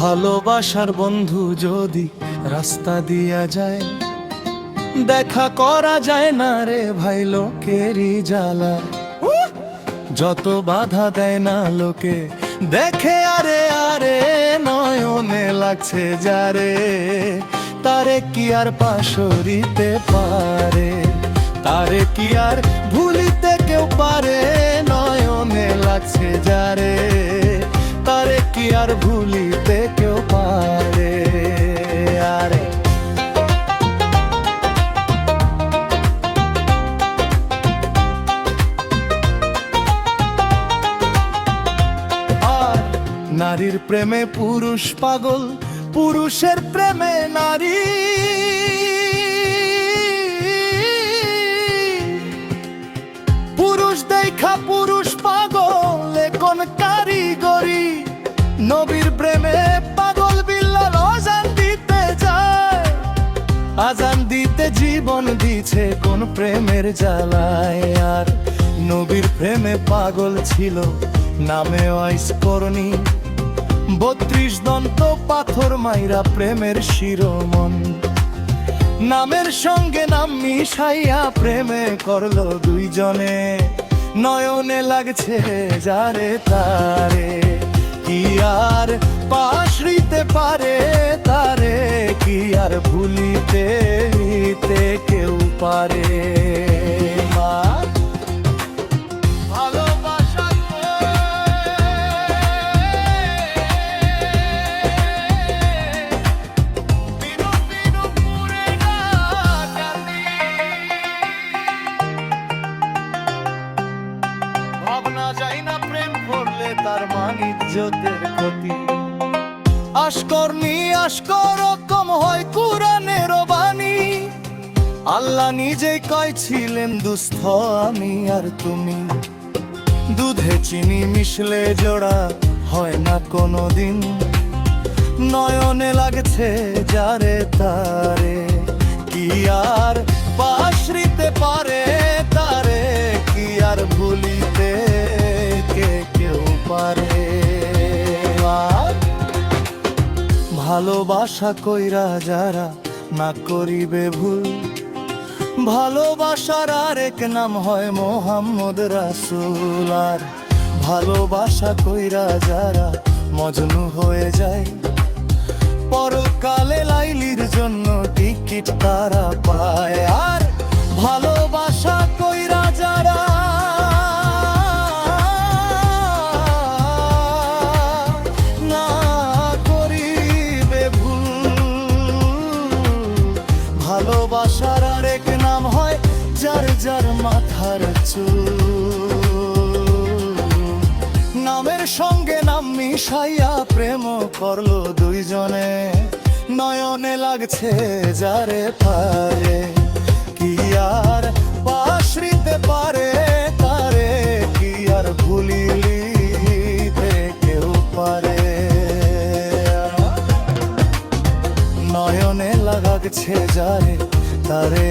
ভালোবাসার বন্ধু যদি রাস্তা দিয়া যায়, দেখা করা যায় না রে ভাই লোকেরই জ্বালা। যত বাধা দেয় না লোকে দেখে আরে আরে নয়নে লাগছে যারে, তারে কি আর পাশরিতে পারে, তারে কি আর ভুলিতে কেউ পারে। নয়নে লাগছে যারে, তারে কি আর ভুলিতে কেউ পারে। আরে নারীর প্রেমে পুরুষ পাগল, পুরুষের প্রেমে নারী। পুরুষ দেখা পুরুষ পাগল, কোন কারিগরি। নবীর প্রেমে পাগল বিল্লাল আজান দিতে যায়, আজান দিতে জীবন দিছে কোন প্রেমের জ্বালায়। আর নবীর প্রেমে পাগল ছিল নামে আইসকরণী, 32 দন্ত পাথর মাইরা প্রেমের শিরোমন। নামের সঙ্গে নাম মিশাইয়া প্রেমে করলো দুইজনে, নয়নে লাগছে যারে তারে কি আর পাশরিতে পারে, তারে কি আর ভুলিতে কেউ পারে। তার মান ইজ্জতের ক্ষতি, আশকরনি আশকর কম হয় কুরআনের বাণী। আল্লাহ নিজেই কয় ছিলেন দুস্থ আমি আর তুমি, দুধে চিনি মিশলে জোড়া হয় না কোনোদিন। নয়নে লাগছে যারে তারে কি আর পাশরিতে পারে, তারে কি আর ভুলিতে কেউ পারে। ভালোবাসা কইরা যারা না করিবে ভুল, ভালোবাসার আরেক নাম হয় মোহাম্মদ রাসূল। আর ভালোবাসা কইরা যারা মজনু হয়ে যায়, পরকালে লাইলির জন্য টিকিট তারা পায়। আর ভালোবাসা কইরা যারা না করিবে ভুল, ভালোবাসার আরেক নাম হয় যার যার মাথার চুল। নামের সঙ্গে নাম মিশাইয়া প্রেম করলো দুইজনে, নয়নে লাগছে যারে পারে কি আর পাশরিতে পারে, তারে কি আর ভুলিতে কেউ পারে। নয়নে লাগছে যারে তারে